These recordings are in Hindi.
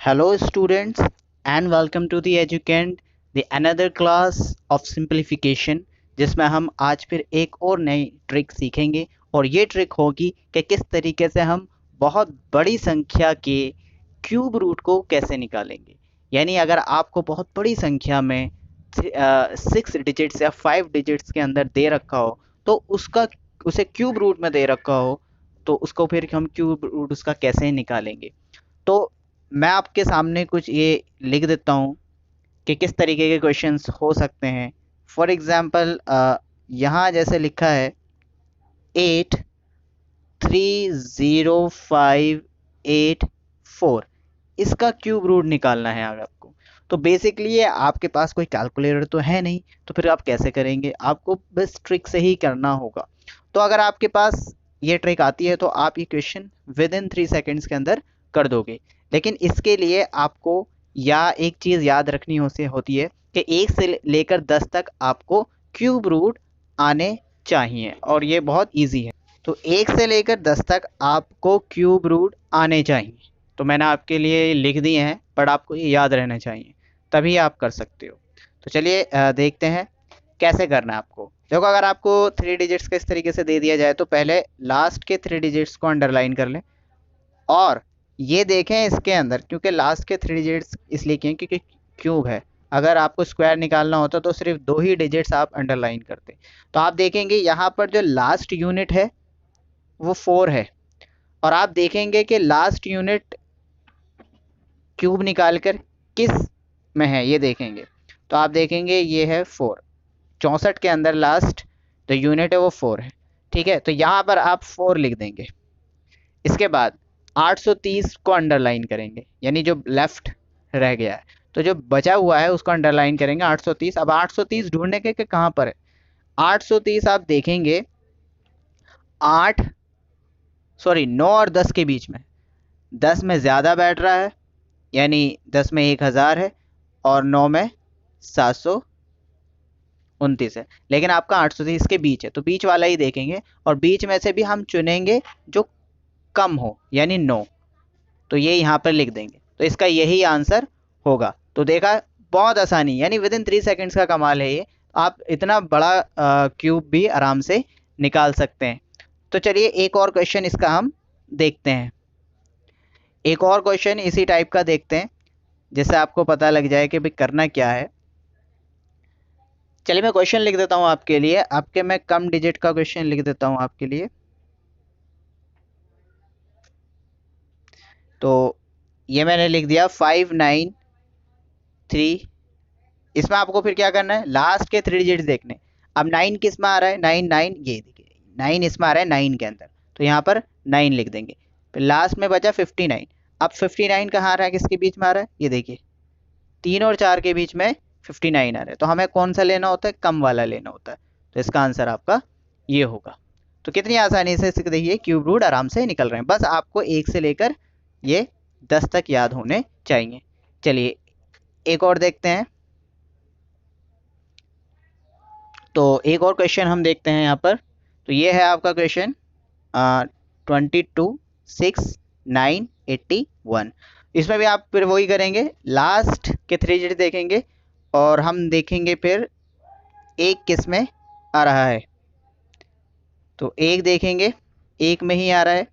Hello students and welcome to the Educand, the another class of simplification जिसमें हम आज फिर एक और नई ट्रिक सीखेंगे और ये ट्रिक होगी कि किस तरीके से हम बहुत बड़ी संख्या के क्यूब रूट को कैसे निकालेंगे। यानी अगर आपको बहुत बड़ी संख्या में 6 डिजिट्स या 5 डिजिट्स के अंदर दे रखा हो तो उसे क्यूब रूट में दे रखा हो तो उसको फिर हम क्यूब रूट उसका कैसे निकालेंगे। तो मैं आपके सामने कुछ ये लिख देता हूँ कि किस तरीके के क्वेश्चंस हो सकते हैं। फॉर एग्जांपल यहाँ जैसे लिखा है 830584, इसका क्यूब रूट निकालना है अगर आपको। तो बेसिकली ये आपके पास कोई कैलकुलेटर तो है नहीं, तो फिर आप कैसे करेंगे, आपको बस ट्रिक से ही करना होगा। तो अगर आपके पास ये ट्रिक आती है तो आप ये क्वेश्चन विद इन 3 सेकेंड्स के अंदर कर दोगे। लेकिन इसके लिए आपको या एक चीज़ याद रखनी होती है कि 1 से लेकर 10 तक आपको क्यूब रूट आने चाहिए और ये बहुत इजी है। तो 1 से लेकर 10 तक आपको क्यूब रूट आने चाहिए। तो मैंने आपके लिए लिख दिए हैं, पर आपको ये याद रहना चाहिए, तभी आप कर सकते हो। तो चलिए देखते हैं कैसे करना है आपको। देखो, अगर आपको 3 डिजिट्स का इस तरीके से दे दिया जाए तो पहले लास्ट के 3 डिजिट्स को अंडरलाइन कर लें और ये देखें इसके अंदर, क्योंकि लास्ट के 3 डिजिट्स इसलिए किए क्योंकि क्यूब है। अगर आपको स्क्वायर निकालना होता तो सिर्फ 2 ही डिजिट्स आप अंडरलाइन करते। तो आप देखेंगे यहाँ पर जो लास्ट यूनिट है वो 4 है और आप देखेंगे कि लास्ट यूनिट क्यूब निकालकर किस में है ये देखेंगे। तो आप देखेंगे ये है 4, 64 के अंदर लास्ट जो यूनिट है वो 4 है। ठीक है, तो यहाँ पर आप 4 लिख देंगे। इसके बाद 830 को अंडरलाइन करेंगे, यानी जो लेफ्ट रह गया है, तो जो बचा हुआ है उसको अंडरलाइन करेंगे 830। अब 830 ढूंढने के कहाँ पर है, 830 आप देखेंगे 9 और 10 के बीच में। 10 में ज़्यादा बैठ रहा है, यानी 10 में 1000 है और 9 में 729 है, लेकिन आपका 830 के बीच है तो बीच वाला ही देखेंगे और बीच में से भी हम चुनेंगे जो कम हो, यानी 9। तो ये यहाँ पर लिख देंगे, तो इसका यही आंसर होगा। तो देखा, बहुत आसानी, यानी विद इन 3 सेकेंड्स का कमाल है ये। आप इतना बड़ा क्यूब भी आराम से निकाल सकते हैं। तो चलिए एक और क्वेश्चन इसका हम देखते हैं। एक और क्वेश्चन इसी टाइप का देखते हैं जिससे आपको पता लग जाए कि भाई करना क्या है। चलिए मैं क्वेश्चन लिख देता हूँ आपके लिए, आपके मैं कम डिजिट का क्वेश्चन लिख देता हूँ आपके लिए। तो ये मैंने लिख दिया 593। इसमें आपको फिर क्या करना है, लास्ट के 3 डिजिट्स देखने। अब 9 किस में आ रहा है, 9 ये देखिए 9 इसमें आ रहा है 9 के अंदर, तो यहाँ पर 9 लिख देंगे। फिर लास्ट में बचा 59। अब 59 कहाँ आ रहा है, किसके बीच में आ रहा है, ये देखिए 3 और 4 के बीच में 59 आ रहा है। तो हमें कौन सा लेना होता है, कम वाला लेना होता है। तो इसका आंसर आपका ये होगा। तो कितनी आसानी से देखिए क्यूब रूट आराम से निकल रहे हैं। बस आपको 1 से लेकर ये 10 तक याद होने चाहिए। चलिए एक और देखते हैं। तो एक और क्वेश्चन हम देखते हैं यहाँ पर। तो ये है आपका क्वेश्चन 226981। इसमें भी आप फिर वही करेंगे, लास्ट के 3 डिजिट देखेंगे और हम देखेंगे फिर एक किस में आ रहा है। तो एक देखेंगे, एक में ही आ रहा है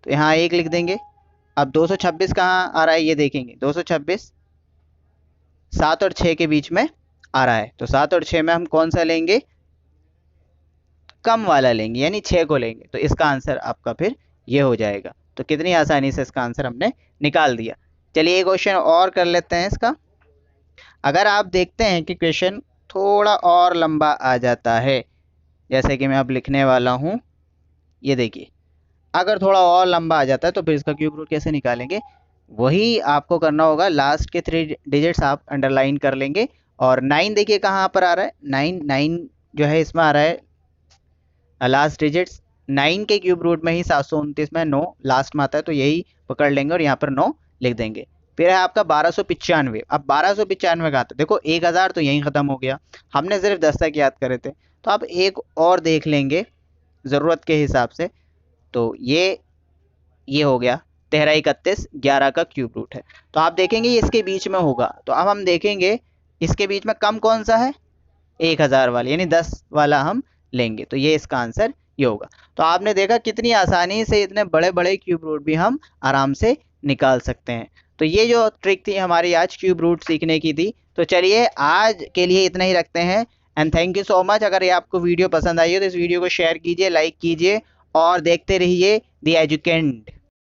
तो यहाँ एक लिख देंगे। अब 226 कहाँ आ रहा है ये देखेंगे, 226 7 और 6 के बीच में आ रहा है। तो 7 और 6 में हम कौन सा लेंगे, कम वाला लेंगे, यानी 6 को लेंगे। तो इसका आंसर आपका फिर ये हो जाएगा। तो कितनी आसानी से इसका आंसर हमने निकाल दिया। चलिए एक क्वेश्चन और कर लेते हैं इसका। अगर आप देखते हैं कि क्वेश्चन थोड़ा और लंबा आ जाता है, जैसे कि मैं अब लिखने वाला हूँ, ये देखिए अगर थोड़ा और लंबा आ जाता है तो फिर इसका क्यूब रूट कैसे निकालेंगे, वही आपको करना होगा। लास्ट के 3 डिजिट्स आप अंडरलाइन कर लेंगे और 9 देखिए कहाँ पर आ रहा है, 9 जो है इसमें आ रहा है लास्ट डिजिट्स। 9 के क्यूब रूट में ही 729 में 9 लास्ट में आता है, तो यही पकड़ लेंगे और यहाँ पर 9 लिख देंगे। फिर है आपका 1295। अब 1295 का आता है, देखो 1000 तो यहीं ख़त्म हो गया, हमने सिर्फ 10 तक याद करे थे। तो आप एक और देख लेंगे ज़रूरत के हिसाब से। तो ये हो गया 13 31 11 का क्यूब रूट है। तो आप देखेंगे ये इसके बीच में होगा, तो अब हम देखेंगे इसके बीच में कम कौन सा है, 1000 वाला, यानी 10 वाला हम लेंगे, तो ये इसका आंसर ये होगा। तो आपने देखा कितनी आसानी से इतने बड़े बड़े क्यूब रूट भी हम आराम से निकाल सकते हैं। तो ये जो ट्रिक थी हमारी आज क्यूब रूट सीखने की थी। तो चलिए आज के लिए इतना ही रखते हैं, and thank you so much. अगर ये आपको वीडियो पसंद आई हो तो इस वीडियो को शेयर कीजिए, लाइक कीजिए और देखते रहिए द एजुकेंड।